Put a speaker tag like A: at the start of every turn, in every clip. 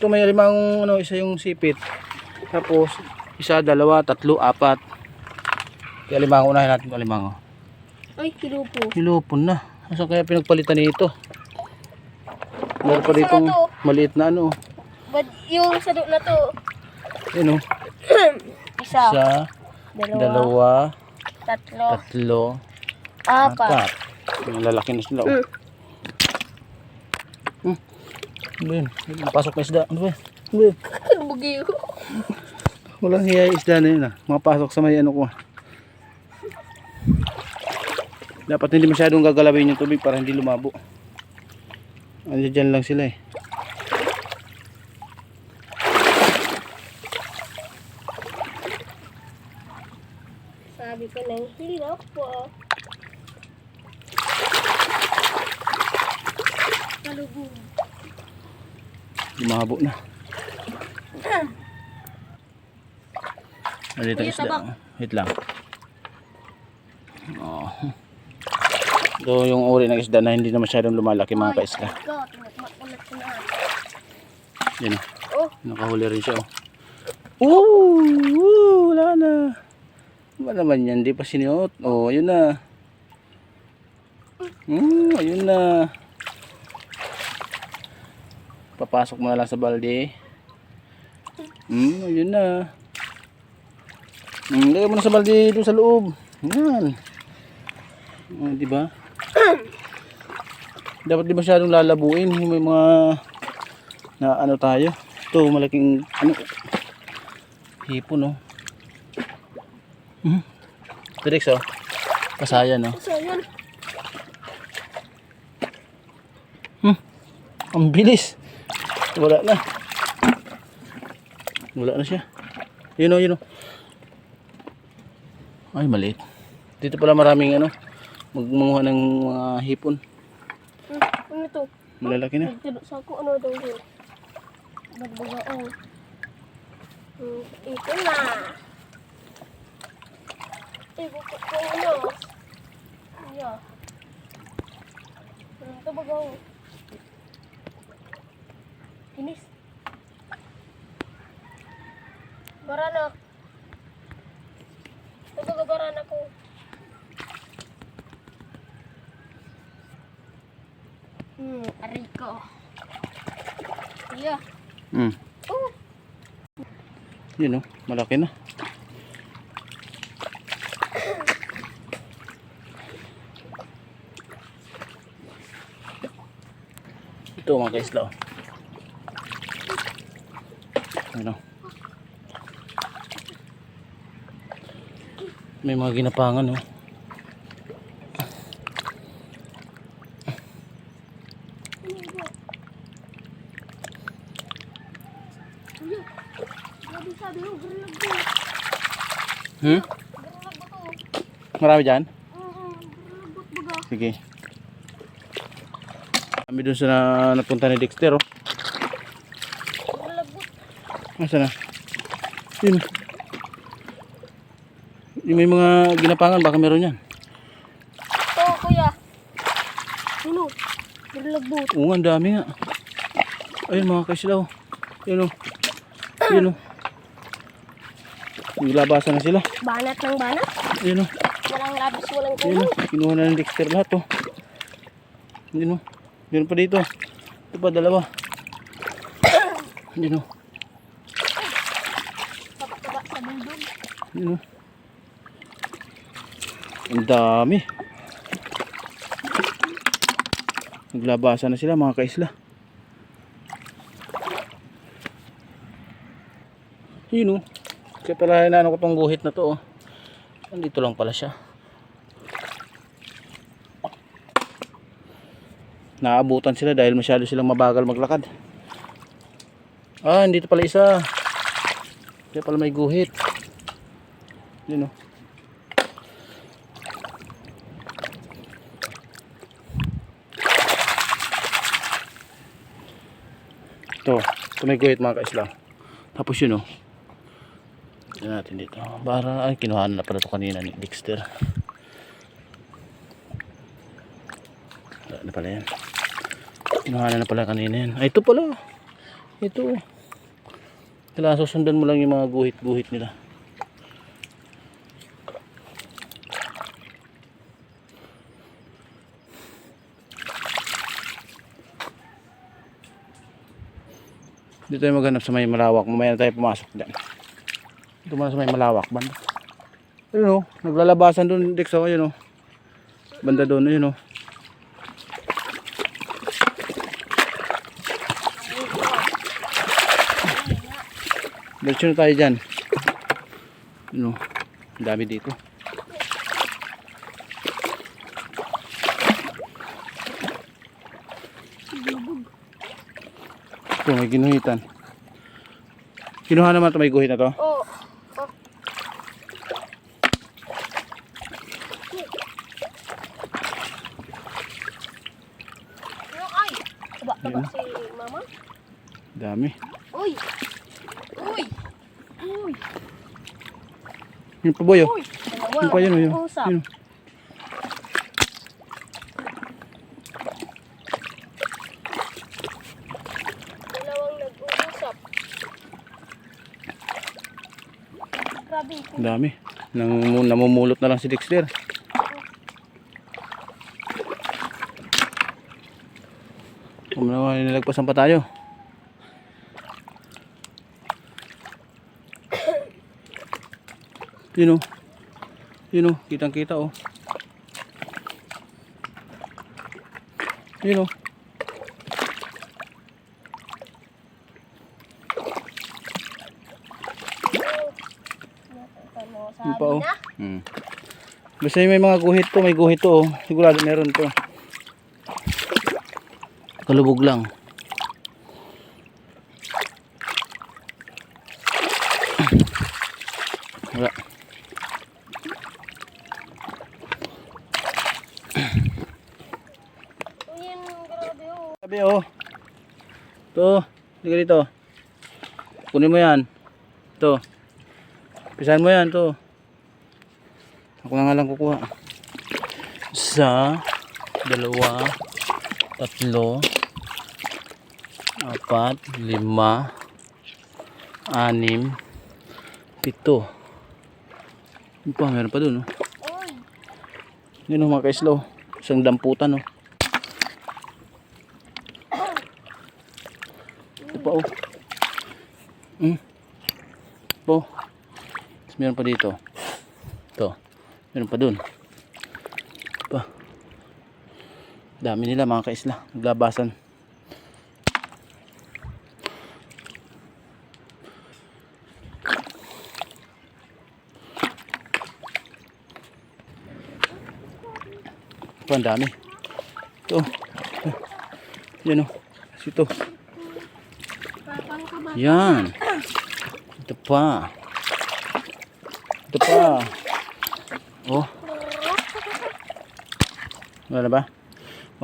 A: Ito may limang ano, isa yung sipit. Tapos isa, dalawa, tatlo, apat. Kaya limango, unahin natin ito limango.
B: Ay, kilupon.
A: Kilupon na. Saan kaya pinagpalitan nito? Meron pa ditong maliit na ano.
B: But yung sado na to.
A: Yun o.
B: Isa.
A: Dalawa.
B: Tatlo.
A: Apat.
B: Apat.
A: Yung lalaki na sila. Ano yun? Napasok na isda. Ano ba yun?
B: Ano bugiyo?
A: Walang hiya isda na yun ah. Mapasok sa may ano ko. Dapat hindi masyadong gagalawin yung tubig para hindi lumabo. Andiyan dyan lang sila eh.
B: Sabi ko ng hirap po. Kalubog.
A: Lumabo na. Dito isda. Wait lang. Oh. Ito yung uri ng isda na hindi na masyadong lumalaki mga kaisla. Yan o. Nakahuli rin siya o. Wala na. Wala naman yan. Hindi pa sinuot. Oh, ayun na. Ayun na. Papasok mo na lang sa balde. Ayun na. Lagay mo na sa balde doon sa loob. Yan. Diba? Dapat di masyadong lalabuin. May mga na ano tayo. Ito malaking ano, hipon oh. Direks oh. Kasayan oh.
B: Kasayan.
A: Ang bilis. Wala na. Wala na siya. Yun oh. Ay maliit. Dito pala maraming ano, magmunguha ng mga hipon.
B: Ano ito?
A: Malalaki na.
B: Sa ako ano daw yun? Bagbagaan. Ito na. Bukot ko ano. Yeah. Ito bagaw. Kinis. Baranak. Ito baranak ko. Ariko. Yeah. Oh.
A: Yun oh, malaki na. Ito mga kaisla oh. Ano? May mga ginapangan oh. Marami dyan? Sige. Kami dun sa napunta ni Dexter oh. Nasaan na? Yun. Yung may mga ginapangan baka meron yan.
B: Oo kuya. Ano? Berlagbot.
A: Oo nga, ang dami nga. Ayun mga kaislaw. Yun oh. Yun oh. Naglabasan na sila.
B: Banat ng banat.
A: Yun oh.
B: Walang labis, walang
A: Yun
B: kulong.
A: oh. Kinuha na ng Dexter lahat oh. Yun oh. Yun pa dito. Ito pa dalawa. Yun oh.
B: Taba sa bundog.
A: Yun oh. Ang dami. Naglabasan na sila mga kaisla. Yun oh. Kaya pala inaano ko tong guhit na to oh. Nandito lang pala siya. Naabutan sila dahil masyado silang mabagal maglakad. Dito pala isa. Kaya pala may guhit. Yun oh. Ito may guhit mga kaisla. Tapos yun oh. Tignan natin dito. Para kinuha na pala ito kanina ni Dexter. Wala na pala yan. Kinuha na pala kanina yan. Ito pala. Ito. Kailangan susundan mo lang yung mga guhit-guhit nila. Dito tayo maghanap sa may malawak. Mamaya na tayo pumasok dyan. Dito muna sa may malawak. Banda. Ayun o. Naglalabasan doon. Dex o. Ayun o. Banda doon. Ayun o. Diretso na tayo dyan. Ayun o. Ang dami dito. Ito may ginuhitan. Kinuha naman ito may guhit na to.
B: Oh. Ay! Taba si mama.
A: Dami.
B: Uy! Uy! Uy!
A: Yung paboy oh.
B: Uy!
A: Yung pa yun oh. Yun.
B: Usap.
A: Yun.
B: Dalawang nag-uusap. Grabe.
A: Ang dami. Namumulot na lang si Dexter. Kung naman nilagpasan pa tayo. Yun oh. Yun oh. Kitang kita oh. Yun oh. Yun pa oh. Basta yung may mga guhit to. May guhit to oh. Sigurado meron to. Kalubog lang. Wala.
B: Ayan, grabe oh.
A: Sabi oh. Ito. Liga dito. Kunin mo yan. Ito. Pisahan mo yan. Ito. Ako na nga lang kukuha. Isa. Dalawa. Tatlo. Apat. Lima. Anim. Pito. Yun pa. Meron pa dun oh.
B: Uy!
A: Yun oh mga ka-slow. Isang damputan oh. Ito pa oh. Ito. Tapos meron pa dito. Ito. Meron pa dun. Ito pa. Dami nila mga ka-isla. Naglabasan. Ito ang dami. Ito. Yan o. Ito. Yan. Ito pa. Ito pa. Oh. Wala na ba?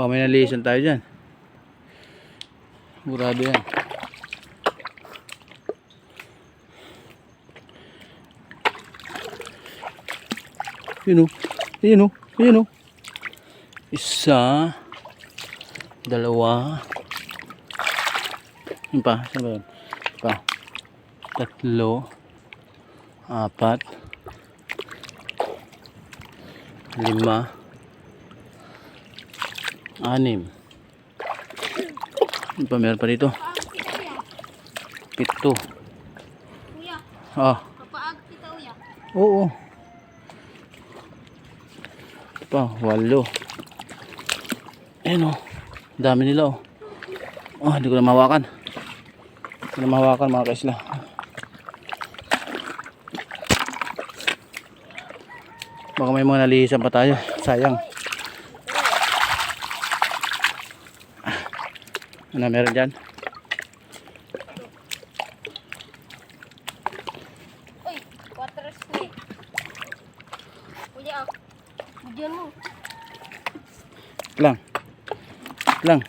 A: Oh, may nalisan tayo dyan. Murado yan. Yun o. Yun o. Yun o. Isa. Dalawa. Yun pa. Saan ba yun? Pa. Tatlo. Apat. Lima. Anim. Yun pa. Meron pa dito. Pito.
B: Kuya,
A: Ah.
B: papaag kita uya.
A: Oo. Ito pa. 8. Ayan o. Dami nila o. Oh, hindi ko na mahawakan. Hindi ko na mahawakan mga kaisla. Baka may mga nalihisan pa tayo. Sayang. Ano meron dyan?
B: Uy, water snake. Kuya, bigyan mo.
A: Lang. Lang.